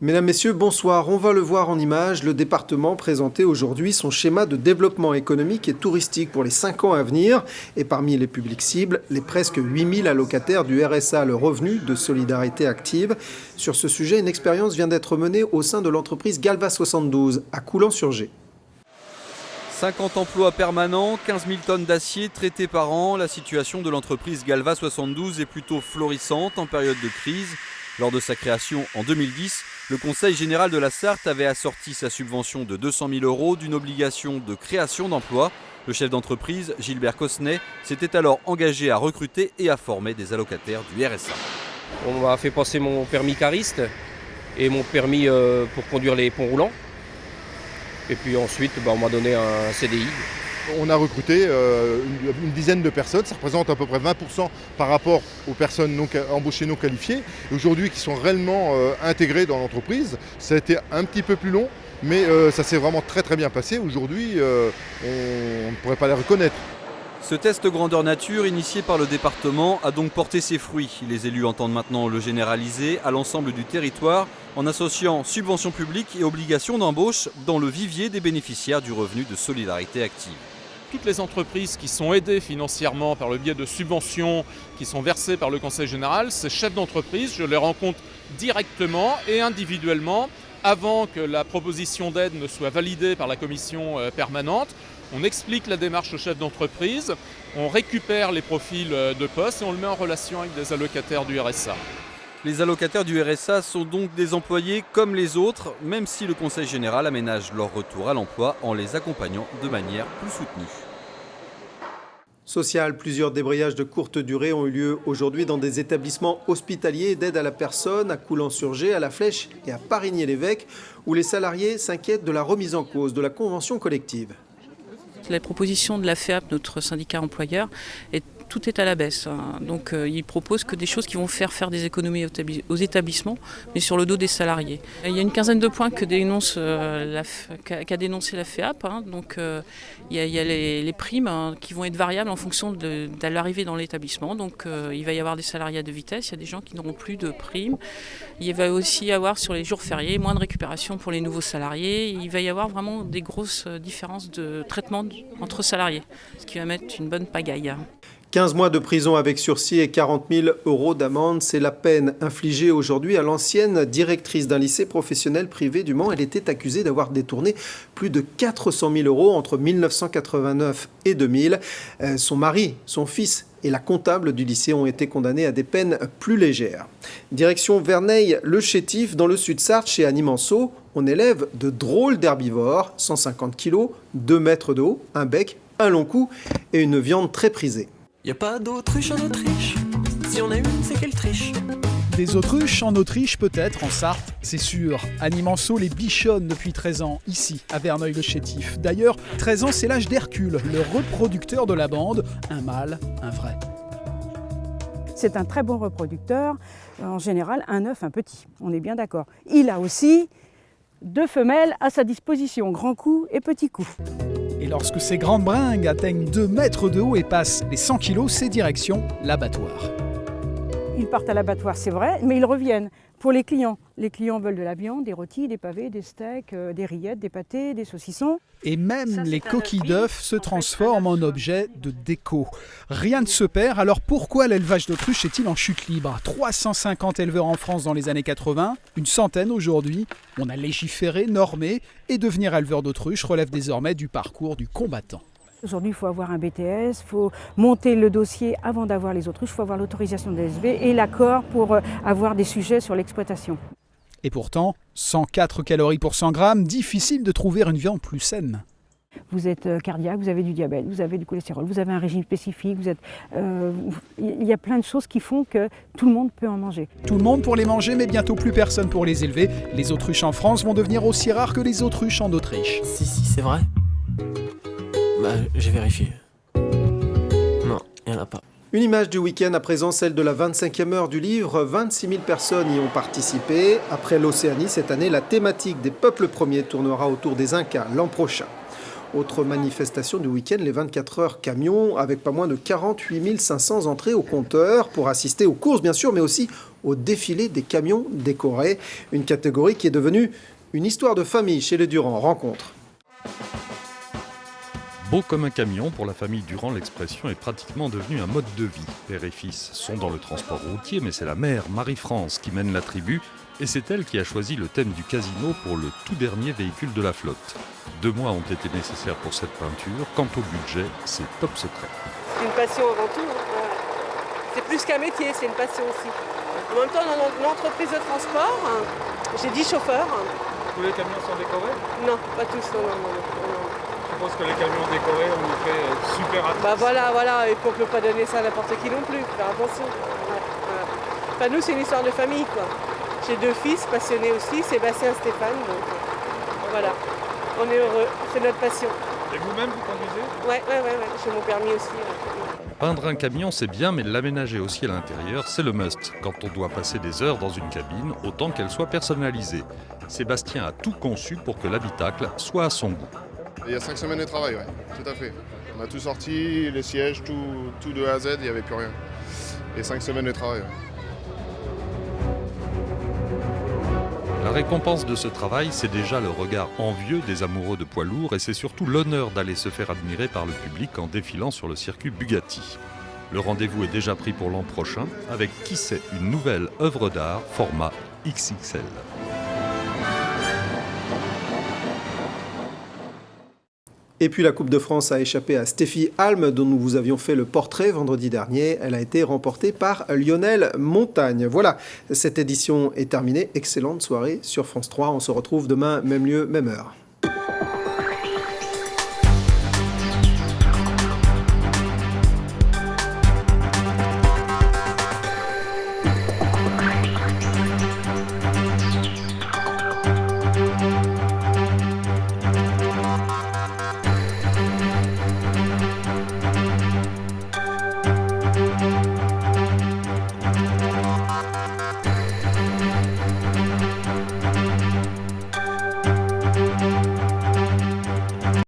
Mesdames, Messieurs, bonsoir. On va le voir en images. Le département présentait aujourd'hui son schéma de développement économique et touristique pour les 5 ans à venir. Et parmi les publics cibles, les presque 8000 allocataires du RSA, le revenu de solidarité active. Sur ce sujet, une expérience vient d'être menée au sein de l'entreprise Galva 72 à Coulan-sur-Gers. 50 emplois permanents, 15 000 tonnes d'acier traitées par an. La situation de l'entreprise Galva 72 est plutôt florissante en période de crise. Lors de sa création en 2010, le Conseil général de la Sarthe avait assorti sa subvention de 200 000 € d'une obligation de création d'emplois. Le chef d'entreprise, Gilbert Cosnet, s'était alors engagé à recruter et à former des allocataires du RSA. On m'a fait passer mon permis cariste et mon permis pour conduire les ponts roulants. Et puis ensuite, on m'a donné un CDI. On a recruté une dizaine de personnes, ça représente à peu près 20% par rapport aux personnes embauchées non qualifiées. Aujourd'hui, qui sont réellement intégrées dans l'entreprise. Ça a été un petit peu plus long, mais ça s'est vraiment très bien passé. Aujourd'hui, on ne pourrait pas les reconnaître. Ce test grandeur nature initié par le département a donc porté ses fruits. Les élus entendent maintenant le généraliser à l'ensemble du territoire en associant subventions publiques et obligations d'embauche dans le vivier des bénéficiaires du revenu de solidarité active. Toutes les entreprises qui sont aidées financièrement par le biais de subventions qui sont versées par le Conseil général, ces chefs d'entreprise, je les rencontre directement et individuellement avant que la proposition d'aide ne soit validée par la commission permanente. On explique la démarche au chef d'entreprise, on récupère les profils de poste et on le met en relation avec des allocataires du RSA. Les allocataires du RSA sont donc des employés comme les autres, même si le Conseil général aménage leur retour à l'emploi en les accompagnant de manière plus soutenue. Social, plusieurs débrayages de courte durée ont eu lieu aujourd'hui dans des établissements hospitaliers d'aide à la personne à Coulan-sur-Gers, à La Flèche et à Parigny-l'Évêque, où les salariés s'inquiètent de la remise en cause de la convention collective. La proposition de la FEAP, notre syndicat employeur, tout est à la baisse. Donc il propose que des choses qui vont faire des économies aux établissements, mais sur le dos des salariés. Il y a une quinzaine de points qu'a dénoncé la FEAP. Donc il y a les primes qui vont être variables en fonction de l'arrivée dans l'établissement. Donc il va y avoir des salariés de vitesse, il y a des gens qui n'auront plus de primes. Il va aussi y avoir sur les jours fériés moins de récupération pour les nouveaux salariés. Il va y avoir vraiment des grosses différences de traitement entre salariés, ce qui va mettre une bonne pagaille. 15 mois de prison avec sursis et 40 000 € d'amende, c'est la peine infligée aujourd'hui à l'ancienne directrice d'un lycée professionnel privé du Mans. Elle était accusée d'avoir détourné plus de 400 000 € entre 1989 et 2000. Son mari, son fils et la comptable du lycée ont été condamnés à des peines plus légères. Direction Verneil-le-Chétif, dans le Sud-Sarthe, chez Annie Manceau, on élève de drôles d'herbivores, 150 kg, 2 mètres de haut, un bec, un long cou et une viande très prisée. Y a pas d'autruche en Autriche. Si on a une, c'est qu'elle triche. Des autruches en Autriche peut-être, en Sarthe, c'est sûr. Annie Manceau les bichonne depuis 13 ans, ici, à Verneuil-le-Chétif. D'ailleurs, 13 ans, c'est l'âge d'Hercule, le reproducteur de la bande. Un mâle, un vrai. C'est un très bon reproducteur. En général, un œuf, un petit. On est bien d'accord. Il a aussi 2 femelles à sa disposition, grand cou et petit cou. Et lorsque ces grandes bringues atteignent 2 mètres de haut et passent les 100 kilos, c'est direction l'abattoir. Ils partent à l'abattoir, c'est vrai, mais ils reviennent pour les clients. Les clients veulent de la viande, des rôtis, des pavés, des steaks, des rillettes, des pâtés, des saucissons. Et même les coquilles d'œufs se transforment en objets de déco. Rien ne se perd, alors pourquoi l'élevage d'autruche est-il en chute libre ? 350 éleveurs en France dans les années 80, une centaine aujourd'hui. On a légiféré, normé, et devenir éleveur d'autruche relève désormais du parcours du combattant. Aujourd'hui, il faut avoir un BTS, il faut monter le dossier avant d'avoir les autruches, il faut avoir l'autorisation de l'ASV et l'accord pour avoir des sujets sur l'exploitation. Et pourtant, 104 calories pour 100 grammes, difficile de trouver une viande plus saine. Vous êtes cardiaque, vous avez du diabète, vous avez du cholestérol, vous avez un régime spécifique, il y a plein de choses qui font que tout le monde peut en manger. Tout le monde pour les manger, mais bientôt plus personne pour les élever. Les autruches en France vont devenir aussi rares que les autruches en Autriche. Si, c'est vrai. J'ai vérifié. Non, il n'y en a pas. Une image du week-end, à présent celle de la 25e heure du livre. 26 000 personnes y ont participé. Après l'Océanie, cette année, la thématique des peuples premiers tournera autour des Incas l'an prochain. Autre manifestation du week-end, les 24 heures camions, avec pas moins de 48 500 entrées au compteur pour assister aux courses, bien sûr, mais aussi au défilé des camions décorés, une catégorie qui est devenue une histoire de famille chez les Durand. Rencontre. Beau comme un camion, pour la famille Durand, l'expression est pratiquement devenue un mode de vie. Père et fils sont dans le transport routier, mais c'est la mère, Marie-France, qui mène la tribu, et c'est elle qui a choisi le thème du casino pour le tout dernier véhicule de la flotte. 2 mois ont été nécessaires pour cette peinture. Quant au budget, c'est top secret. C'est une passion avant tout. C'est plus qu'un métier, c'est une passion aussi. En même temps, dans une entreprise de transport, j'ai 10 chauffeurs. Tous les camions sont décorés? Non, pas tous, non. Je pense que les camions décorés, on les fait super attractifs. Bah voilà, et qu'on ne peut pas donner ça à n'importe qui non plus, faire attention. Ouais. Enfin, nous, c'est une histoire de famille, quoi. J'ai 2 fils passionnés aussi, Sébastien et Stéphane, donc voilà. On est heureux, c'est notre passion. Et vous-même, vous conduisez? Ouais, j'ai mon permis aussi. Peindre un camion, c'est bien, mais l'aménager aussi à l'intérieur, c'est le must. Quand on doit passer des heures dans une cabine, autant qu'elle soit personnalisée. Sébastien a tout conçu pour que l'habitacle soit à son goût. Il y a 5 semaines de travail, oui, tout à fait. On a tout sorti, les sièges, tout de A à Z, il n'y avait plus rien. Et 5 semaines de travail. Ouais. La récompense de ce travail, c'est déjà le regard envieux des amoureux de poids lourds et c'est surtout l'honneur d'aller se faire admirer par le public en défilant sur le circuit Bugatti. Le rendez-vous est déjà pris pour l'an prochain avec, qui sait, une nouvelle œuvre d'art format XXL. Et puis la Coupe de France a échappé à Stéphie Halm, dont nous vous avions fait le portrait vendredi dernier. Elle a été remportée par Lionel Montagne. Voilà, cette édition est terminée. Excellente soirée sur France 3. On se retrouve demain, même lieu, même heure.